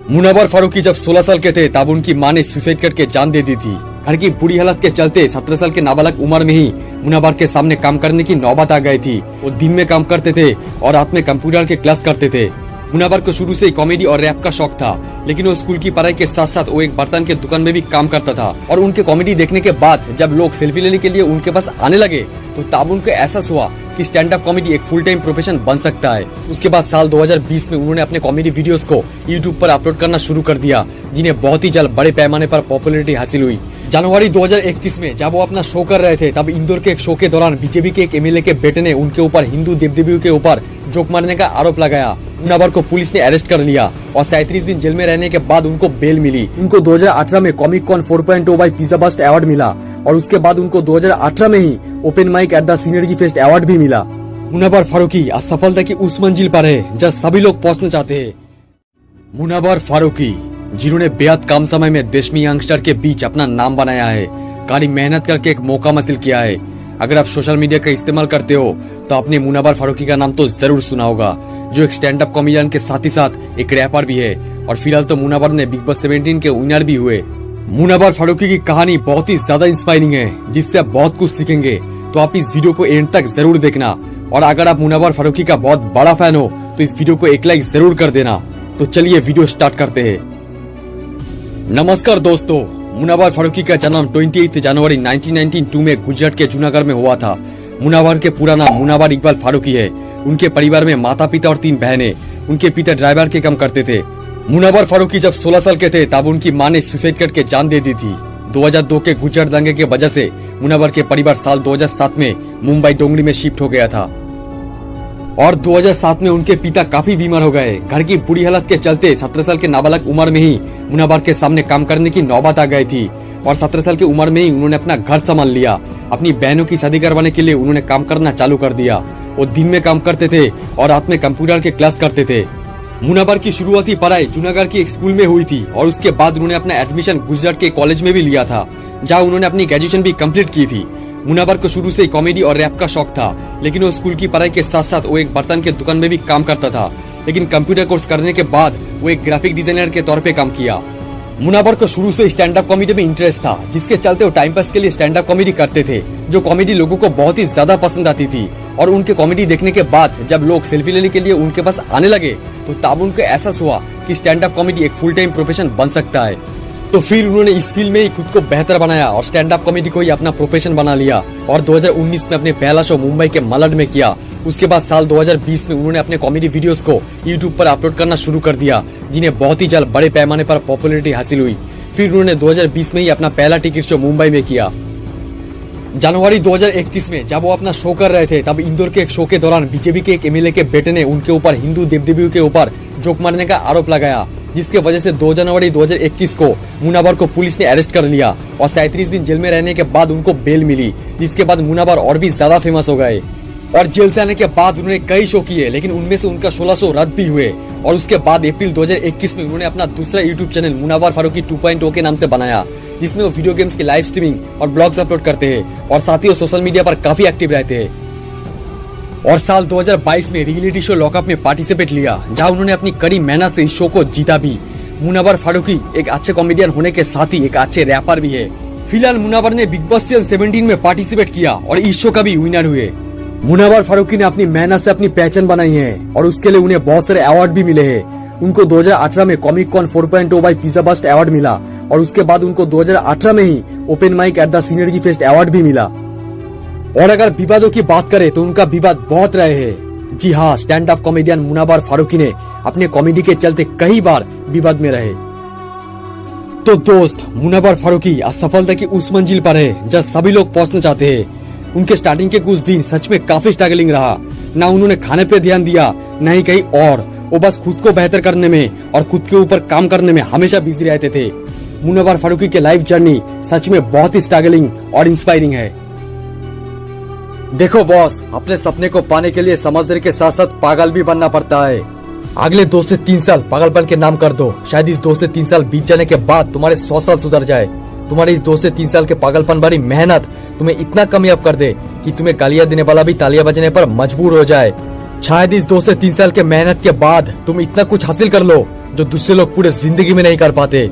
मुनव्वर फारूकी जब 16 साल के थे तब उनकी मां ने सुसाइड करके जान दे दी थी। घर की बुरी हालत के चलते 17 साल के नाबालग उम्र में ही मुनव्वर के सामने काम करने की नौबत आ गई थी। वो दिन में काम करते थे और रात में कंप्यूटर के क्लास करते थे। मुनव्वर को शुरू से ही कॉमेडी और रैप का शौक था, लेकिन वो स्कूल की पढ़ाई के साथ साथ वो एक बर्तन के दुकान में भी काम करता था। और उनके कॉमेडी देखने के बाद जब लोग सेल्फी लेने के लिए उनके पास आने लगे तो तब उनको एहसास हुआ कि स्टैंड अप कॉमेडी एक फुल टाइम प्रोफेशन बन सकता है। उसके बाद साल 2020 में उन्होंने अपने कॉमेडी वीडियोस को यूट्यूब पर अपलोड करना शुरू कर दिया, जिन्हें बहुत ही जल्द बड़े पैमाने पर पॉपुलैरिटी हासिल हुई। जनवरी 2021 में जब वो अपना शो कर रहे थे तब इंदौर के एक शो के दौरान बीजेपी के एक एमएलए के बेटे ने उनके ऊपर हिंदू देव देवियों के ऊपर जोक मारने का आरोप लगाया। मुनव्वर को पुलिस ने अरेस्ट कर लिया और 37 दिन जेल में रहने के बाद उनको बेल मिली। उनको 2018 में comic con 4.0 by pizza bust award मिला और उसके बाद उनको 2018 में ही open mic at the synergy fest award भी मिला। मुनव्वर फारूकी असफलता की उस मंजिल पर है जहाँ सभी लोग पहुँचना चाहते हैं। मुनव्वर फारूकी जिन्होंने बेहद कम समय में देशमी यंगस्टर के बीच अपना नाम बनाया है, कड़ी मेहनत करके एक मौका हासिल किया है। अगर आप सोशल मीडिया का इस्तेमाल करते हो तो आपने मुनव्वर फारूकी का नाम तो जरूर सुना होगा, जो एक स्टैंड अप कॉमेडियन के साथ ही साथ एक रैपर भी है। और फिलहाल तो मुनव्वर ने बिग बॉस 17 के विनर भी हुए। मुनव्वर फारूकी की कहानी बहुत ही ज्यादा इंस्पायरिंग है, जिससे आप बहुत कुछ सीखेंगे। तो आप इस वीडियो को एंड तक जरूर देखना। और अगर आप मुनव्वर फारूकी का बहुत बड़ा फैन हो तो इस वीडियो को एक लाइक जरूर कर देना। तो चलिए वीडियो स्टार्ट करते हैं। नमस्कार दोस्तों, मुनव्वर फारूकी का जन्म 28 जनवरी 1992 में गुजरात के जूनागढ़ में हुआ था। मुनव्वर के पूरा नाम मुनव्वर इकबाल फारूकी है। उनके परिवार में माता पिता और 3 बहनें। उनके पिता ड्राइवर के काम करते थे। मुनव्वर फारूकी जब 16 साल के थे तब उनकी मां ने सुसाइड करके जान दे दी थी। 2002 के गुजरात दंगे के वजह से मुनव्वर के परिवार साल 2007 में मुंबई डोंगरी में शिफ्ट हो गया था और 2007 में उनके पिता काफी बीमार हो गए। घर की बुरी हालत के चलते 17 साल के नाबालग उम्र में ही मुनव्वर के सामने काम करने की नौबत आ गई थी और 17 साल की उम्र में ही उन्होंने अपना घर संभाल लिया। अपनी बहनों की शादी करवाने के लिए उन्होंने काम करना चालू कर दिया। वो दिन में काम करते थे और रात में कंप्यूटर के क्लास करते थे। मुनव्वर की शुरुआती पढ़ाई जूनागढ़ की एक स्कूल में हुई थी और उसके बाद उन्होंने अपना एडमिशन गुजरात के कॉलेज में भी लिया था, जहाँ उन्होंने अपनी ग्रेजुएशन भी कम्प्लीट की थी। मुनव्वर को शुरू से ही कॉमेडी और रैप का शौक था, लेकिन वो स्कूल की पढ़ाई के साथ साथ वो एक बर्तन के दुकान में भी काम करता था। लेकिन कंप्यूटर कोर्स करने के बाद वो एक ग्राफिक डिजाइनर के तौर पे काम किया। मुनव्वर को शुरू से स्टैंड अप कॉमेडी में इंटरेस्ट था, जिसके चलते वो टाइम पास के लिए स्टैंड अप कॉमेडी करते थे, जो कॉमेडी लोगों को बहुत ही ज्यादा पसंद आती थी। और उनके कॉमेडी देखने के बाद जब लोग सेल्फी लेने के लिए उनके पास आने लगे तो तब उनको एहसास हुआ कि स्टैंड अप कॉमेडी एक फुल टाइम प्रोफेशन बन सकता है। तो फिर उन्होंने इस फील्ड में ही खुद को बेहतर बनाया और स्टैंड अप कॉमेडी को ही अपना प्रोफेशन बना लिया और 2019 में अपने पहला शो मुंबई के मलड में किया। उसके बाद साल 2020 में उन्होंने अपने कॉमेडी वीडियोस को यूट्यूब पर अपलोड करना शुरू कर दिया, जिन्हें बहुत ही जल्द बड़े पैमाने पर पॉपुलैरिटी हासिल हुई। फिर उन्होंने 2020 में ही अपना पहला टिकट शो मुंबई में किया। जनवरी 2021 में जब वो अपना शो कर रहे थे तब इंदौर के एक शो के दौरान बीजेपी के एक एमएलए के बेटे ने उनके ऊपर हिंदू देव देवियों के ऊपर जोक मारने का आरोप लगाया, जिसके वजह से 2 जनवरी 2021 को मुनव्वर को पुलिस ने अरेस्ट कर लिया और 37 दिन जेल में रहने के बाद उनको बेल मिली, जिसके बाद मुनव्वर और भी ज्यादा फेमस हो गए। और जेल से आने के बाद उन्होंने कई शो किए, लेकिन उनमें से उनका 16 शो रद्द भी हुए। और उसके बाद अप्रैल 2021 में उन्होंने अपना दूसरा यूट्यूब चैनल मुनव्वर फारूकी 2.0 के नाम से बनाया, जिसमें वो वीडियो गेम्स की लाइव स्ट्रीमिंग और ब्लॉग्स अपलोड करते हैं और साथ ही वो सोशल मीडिया पर काफी एक्टिव रहते हैं। और साल 2022 में रियलिटी शो लॉकअप में पार्टिसिपेट लिया, जहां उन्होंने अपनी कड़ी मेहनत से इस शो को जीता भी। मुनव्वर फारूकी एक अच्छे कॉमेडियन होने के साथ ही एक अच्छे रैपर भी है। फिलहाल मुनव्वर ने बिग बॉस 17 में पार्टिसिपेट किया और इस शो का भी विनर हुए। मुनव्वर फारूकी ने अपनी मेहनत से अपनी पहचान बनाई है और उसके लिए उन्हें बहुत सारे अवार्ड भी मिले हैं। उनको 2018 में comic con 4.0 by pizza bust award मिला और उसके बाद उनको 2018 में ही open mic at the synergy fest award भी मिला। और अगर विवादों की बात करें तो उनका विवाद बहुत रहे हैं। जी हाँ, stand up comedian Munawar Faruqui ने अपने कॉमेडी के चलते कई बार विवाद में रहे। तो दोस्त, मुनव्वर फारूकी असफलता की उस मंजिल पर है जहाँ सभी लोग पहुँचना चाहते हैं। उनके स्टार्टिंग के कुछ दिन सच में काफी स्ट्रगलिंग रहा। ना उन्होंने खाने पे ध्यान दिया, न ही कहीं और। वो बस खुद को बेहतर करने में और खुद के ऊपर काम करने में हमेशा बिजी रहते थे। मुनव्वर फारूकी के लाइफ जर्नी सच में बहुत ही स्ट्रगलिंग और इंस्पायरिंग है। देखो बॉस, अपने सपने को पाने के लिए समझदारी के साथ साथ पागल भी बनना पड़ता है। अगले 2 से 3 साल पागलपन के नाम कर दो। शायद इस 2 से 3 साल बीत जाने के बाद तुम्हारे 100 साल सुधर जाए। तुम्हारी इस 2 से 3 साल के पागलपन भरी मेहनत तुम्हें इतना कामयाब कर दे कि तुम्हें गालियां देने वाला भी तालियां बजाने पर मजबूर हो जाए। शायद इस 2 से 3 साल के मेहनत के बाद तुम इतना कुछ हासिल कर लो जो दूसरे लोग पूरे जिंदगी में नहीं कर पाते।